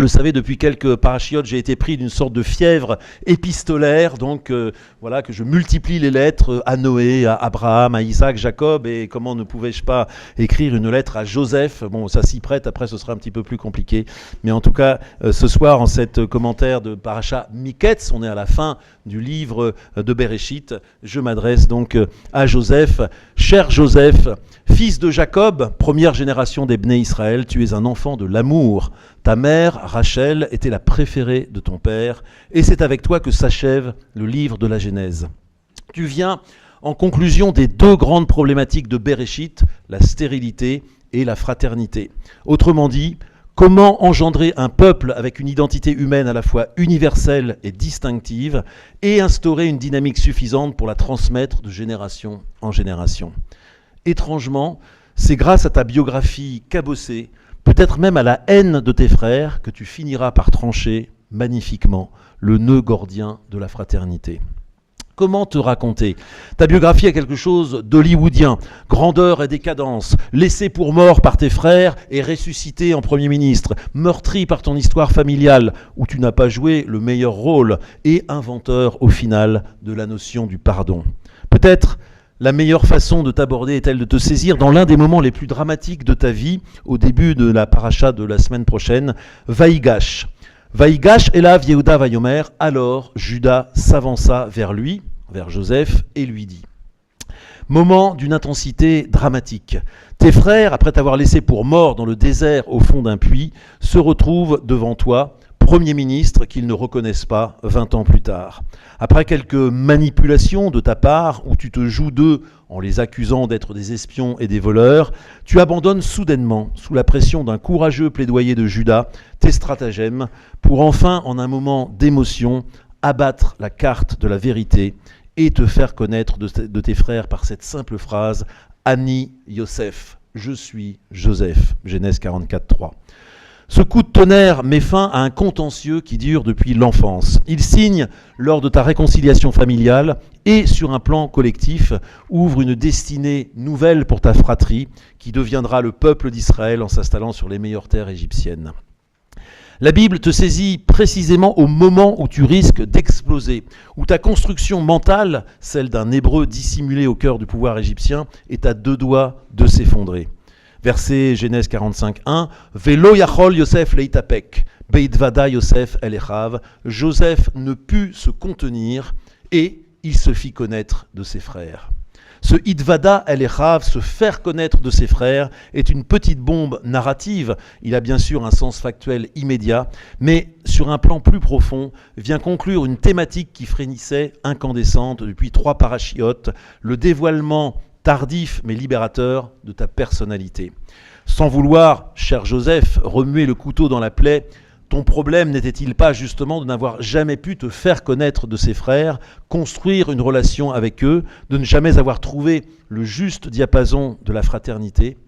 Vous le savez, depuis quelques parachiotes, j'ai été pris d'une sorte de fièvre épistolaire, donc voilà, que je multiplie les lettres à Noé, à Abraham, à Isaac, Jacob, et comment ne pouvais-je pas écrire une lettre à Joseph? Bon, ça s'y prête, après ce sera un petit peu plus compliqué, mais en tout cas, ce soir, en cet commentaire de Paracha Miketz, on est à la fin du livre de Bereshit, je m'adresse donc à Joseph. Cher Joseph, fils de Jacob, première génération des Bnei Israël, tu es un enfant de l'amour. Ta mère, Rachel, était la préférée de ton père, et c'est avec toi que s'achève le livre de la Genèse. Tu viens en conclusion des deux grandes problématiques de Bereshit, la stérilité et la fraternité. Autrement dit, comment engendrer un peuple avec une identité humaine à la fois universelle et distinctive, et instaurer une dynamique suffisante pour la transmettre de génération en génération. Étrangement, c'est grâce à ta biographie cabossée, peut-être même à la haine de tes frères, que tu finiras par trancher magnifiquement le nœud gordien de la fraternité. Comment te raconter? Ta biographie a quelque chose d'hollywoodien, grandeur et décadence, laissé pour mort par tes frères et ressuscité en Premier ministre, meurtri par ton histoire familiale, où tu n'as pas joué le meilleur rôle, et inventeur au final de la notion du pardon. Peut-être la meilleure façon de t'aborder est-elle de te saisir dans l'un des moments les plus dramatiques de ta vie, au début de la paracha de la semaine prochaine, Vaïgash. Vaïgash Elav Yehuda Vayomer, alors Judas s'avança vers lui, vers Joseph, et lui dit. Moment d'une intensité dramatique. Tes frères, après t'avoir laissé pour mort dans le désert au fond d'un puits, se retrouvent devant toi, Premier ministre qu'ils ne reconnaissent pas 20 ans plus tard. Après quelques manipulations de ta part, où tu te joues d'eux en les accusant d'être des espions et des voleurs, tu abandonnes soudainement, sous la pression d'un courageux plaidoyer de Judas, tes stratagèmes, pour enfin, en un moment d'émotion, abattre la carte de la vérité et te faire connaître de tes frères par cette simple phrase « Ani Yosef », je suis Joseph, Genèse 44, 3. Ce coup de tonnerre met fin à un contentieux qui dure depuis l'enfance. Il signe, lors de ta réconciliation familiale et sur un plan collectif, ouvre une destinée nouvelle pour ta fratrie qui deviendra le peuple d'Israël en s'installant sur les meilleures terres égyptiennes. La Bible te saisit précisément au moment où tu risques d'exploser, où ta construction mentale, celle d'un Hébreu dissimulé au cœur du pouvoir égyptien, est à deux doigts de s'effondrer. Verset Genèse 45.1, « Velo yachol Yosef leitapek, beidvada Yosef el echav » Joseph ne put se contenir et il se fit connaître de ses frères. Ce idvada el echav, se faire connaître de ses frères, est une petite bombe narrative. Il a bien sûr un sens factuel immédiat, mais sur un plan plus profond, vient conclure une thématique qui frémissait incandescente depuis 3 parachiotes, le dévoilement tardif mais libérateur de ta personnalité. Sans vouloir, cher Joseph, remuer le couteau dans la plaie, ton problème n'était-il pas justement de n'avoir jamais pu te faire connaître de ses frères, construire une relation avec eux, de ne jamais avoir trouvé le juste diapason de la fraternité?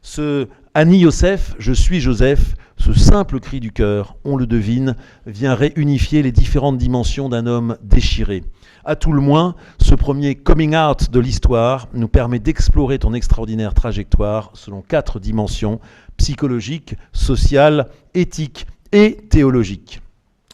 Ce « Ani Yosef, je suis Joseph », ce simple cri du cœur, on le devine, vient réunifier les différentes dimensions d'un homme déchiré. À tout le moins, ce premier coming out de l'histoire nous permet d'explorer ton extraordinaire trajectoire selon 4 dimensions, psychologiques, sociales, éthiques et théologiques.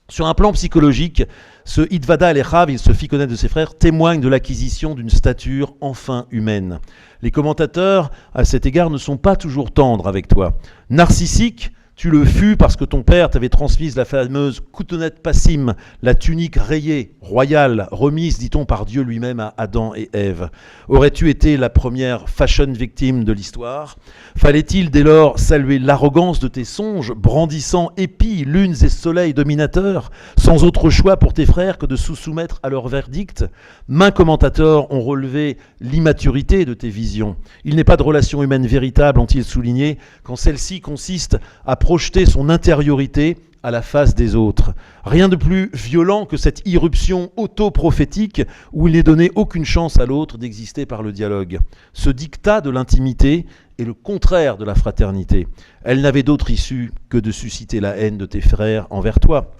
Sur un plan psychologique, ce Idvada el-Echav, il se fit connaître de ses frères, témoigne de l'acquisition d'une stature enfin humaine. Les commentateurs, à cet égard, ne sont pas toujours tendres avec toi. Narcissique, tu le fus parce que ton père t'avait transmise la fameuse Koutonet Passim, la tunique rayée, royale, remise, dit-on, par Dieu lui-même à Adam et Ève. Aurais-tu été la première fashion victime de l'histoire? Fallait-il dès lors saluer l'arrogance de tes songes, brandissant épis, lunes et soleils dominateurs, sans autre choix pour tes frères que de se soumettre à leur verdict? Maints commentateurs ont relevé l'immaturité de tes visions. Il n'est pas de relation humaine véritable, ont-ils souligné, quand celle-ci consiste à projeter son intériorité à la face des autres. Rien de plus violent que cette irruption auto-prophétique où il n'est donné aucune chance à l'autre d'exister par le dialogue. Ce dictat de l'intimité est le contraire de la fraternité. Elle n'avait d'autre issue que de susciter la haine de tes frères envers toi.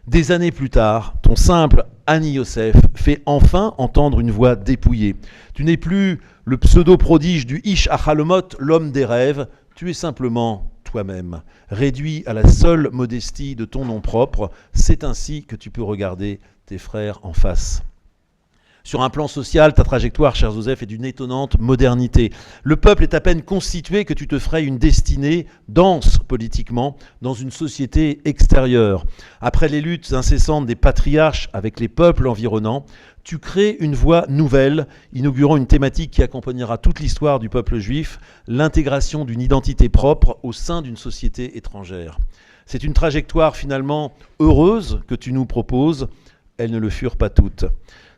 Des années plus tard, ton simple Ani Yosef fait enfin entendre une voix dépouillée. Tu n'es plus le pseudo-prodige du Ish Achalomot, l'homme des rêves, tu es simplement toi-même. Réduit à la seule modestie de ton nom propre, c'est ainsi que tu peux regarder tes frères en face. Sur un plan social, ta trajectoire, cher Joseph, est d'une étonnante modernité. Le peuple est à peine constitué que tu te ferais une destinée dense politiquement dans une société extérieure. Après les luttes incessantes des patriarches avec les peuples environnants, tu crées une voie nouvelle, inaugurant une thématique qui accompagnera toute l'histoire du peuple juif, l'intégration d'une identité propre au sein d'une société étrangère. C'est une trajectoire finalement heureuse que tu nous proposes. Elles ne le furent pas toutes.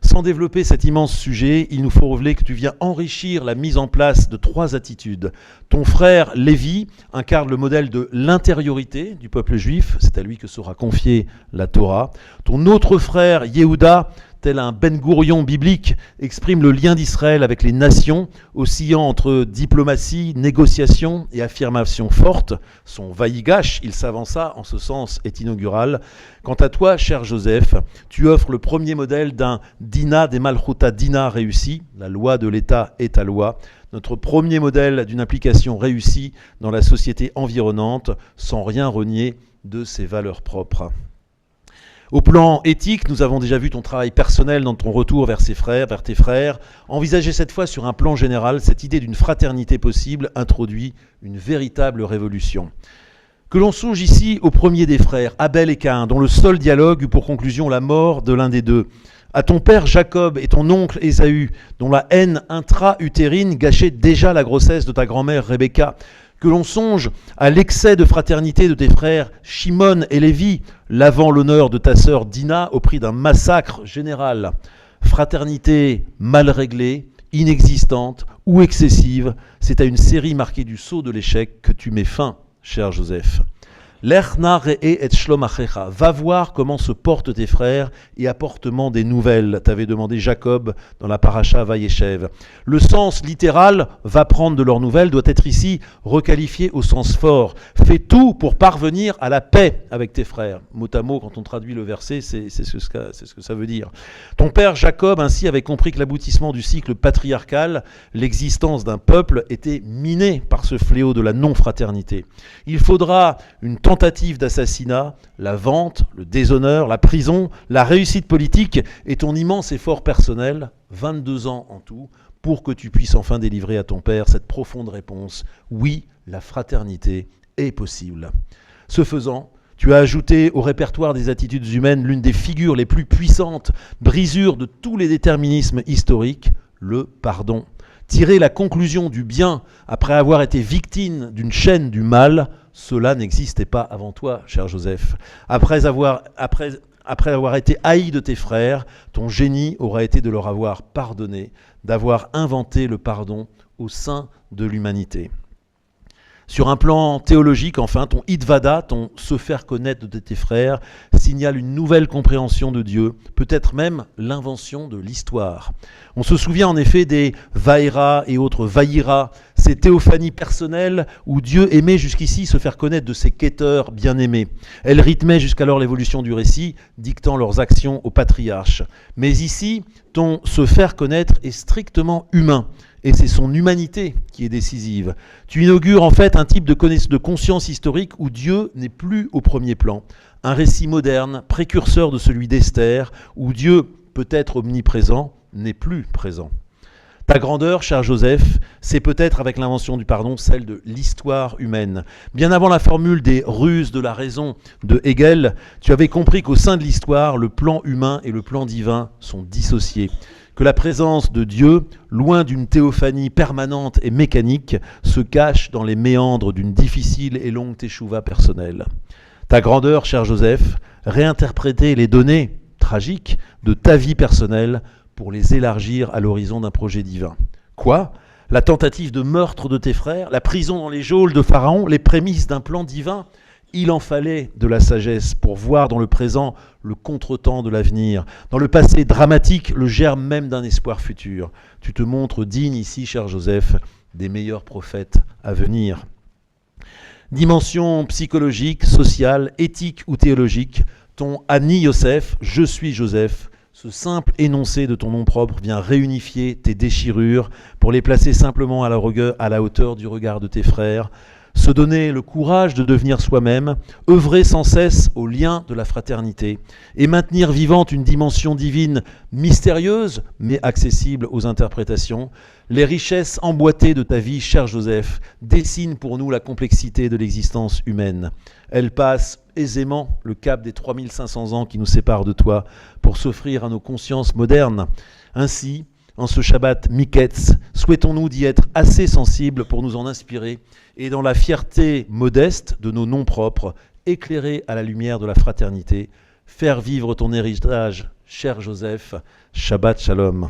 Sans développer cet immense sujet, il nous faut révéler que tu viens enrichir la mise en place de 3 attitudes. Ton frère Lévi incarne le modèle de l'intériorité du peuple juif, c'est à lui que sera confiée la Torah. Ton autre frère Yehuda, tel un Ben Gourion biblique, exprime le lien d'Israël avec les nations, oscillant entre diplomatie, négociation et affirmation forte. Son Vaïgash, il s'avança, en ce sens est inaugural. Quant à toi, cher Joseph, tu offres le premier modèle d'un Dina des Malchuta Dina réussi, la loi de l'État est ta loi, notre premier modèle d'une implication réussie dans la société environnante, sans rien renier de ses valeurs propres. Au plan éthique, nous avons déjà vu ton travail personnel dans ton retour vers tes frères. Envisager cette fois sur un plan général, cette idée d'une fraternité possible introduit une véritable révolution. Que l'on songe ici au premier des frères, Abel et Caïn, dont le seul dialogue eut pour conclusion la mort de l'un des deux. À ton père Jacob et ton oncle Ésaü, dont la haine intra-utérine gâchait déjà la grossesse de ta grand-mère Rebecca. Que l'on songe à l'excès de fraternité de tes frères Shimon et Lévi, lavant l'honneur de ta sœur Dina au prix d'un massacre général. Fraternité mal réglée, inexistante ou excessive, c'est à une série marquée du sceau de l'échec que tu mets fin, cher Joseph. L'Echna re'e et shlom achecha. Va voir comment se portent tes frères et apporte-moi des nouvelles, t'avait demandé Jacob dans la paracha Vayeshev. Le sens littéral, va prendre de leurs nouvelles, doit être ici requalifié au sens fort. Fais tout pour parvenir à la paix avec tes frères. Mot à mot, quand on traduit le verset, c'est ce que ça veut dire. Ton père Jacob ainsi avait compris que l'aboutissement du cycle patriarcal, l'existence d'un peuple, était miné par ce fléau de la non-fraternité. Il faudra une tentative d'assassinat, la vente, le déshonneur, la prison, la réussite politique et ton immense effort personnel, 22 ans en tout, pour que tu puisses enfin délivrer à ton père cette profonde réponse. Oui, la fraternité est possible. Ce faisant, tu as ajouté au répertoire des attitudes humaines l'une des figures les plus puissantes, brisure de tous les déterminismes historiques, le pardon. Tirer la conclusion du bien après avoir été victime d'une chaîne du mal, cela n'existait pas avant toi, cher Joseph. Après avoir été haï de tes frères, ton génie aura été de leur avoir pardonné, d'avoir inventé le pardon au sein de l'humanité. Sur un plan théologique, enfin, ton Hitvada, ton se faire connaître de tes frères, signale une nouvelle compréhension de Dieu, peut-être même l'invention de l'histoire. On se souvient en effet des Vaïra et autres Vaïra, ces théophanies personnelles où Dieu aimait jusqu'ici se faire connaître de ses quêteurs bien-aimés. Elles rythmaient jusqu'alors l'évolution du récit, dictant leurs actions aux patriarches. Mais ici, ton se faire connaître est strictement humain. Et c'est son humanité qui est décisive. Tu inaugures en fait un type de conscience historique où Dieu n'est plus au premier plan. Un récit moderne, précurseur de celui d'Esther, où Dieu, peut-être omniprésent, n'est plus présent. Ta grandeur, cher Joseph, c'est peut-être avec l'invention du pardon celle de l'histoire humaine. Bien avant la formule des ruses de la raison de Hegel, tu avais compris qu'au sein de l'histoire, le plan humain et le plan divin sont dissociés. Que la présence de Dieu, loin d'une théophanie permanente et mécanique, se cache dans les méandres d'une difficile et longue teshuva personnelle. Ta grandeur, cher Joseph, réinterpréter les données tragiques de ta vie personnelle pour les élargir à l'horizon d'un projet divin. Quoi ? La tentative de meurtre de tes frères, la prison dans les geôles de Pharaon, les prémices d'un plan divin ? Il en fallait de la sagesse pour voir dans le présent le contretemps de l'avenir, dans le passé dramatique le germe même d'un espoir futur. Tu te montres digne ici, cher Joseph, des meilleurs prophètes à venir. Dimension psychologique, sociale, éthique ou théologique, ton Ani Yosef, je suis Joseph, ce simple énoncé de ton nom propre vient réunifier tes déchirures pour les placer simplement à la hauteur du regard de tes frères. Se donner le courage de devenir soi-même, œuvrer sans cesse au lien de la fraternité et maintenir vivante une dimension divine mystérieuse mais accessible aux interprétations, les richesses emboîtées de ta vie, cher Joseph, dessinent pour nous la complexité de l'existence humaine. Elles passent aisément le cap des 3500 ans qui nous séparent de toi pour s'offrir à nos consciences modernes. Ainsi, en ce Shabbat Miketz, souhaitons-nous d'y être assez sensibles pour nous en inspirer et dans la fierté modeste de nos noms propres, éclairer à la lumière de la fraternité, faire vivre ton héritage, cher Joseph. Shabbat Shalom.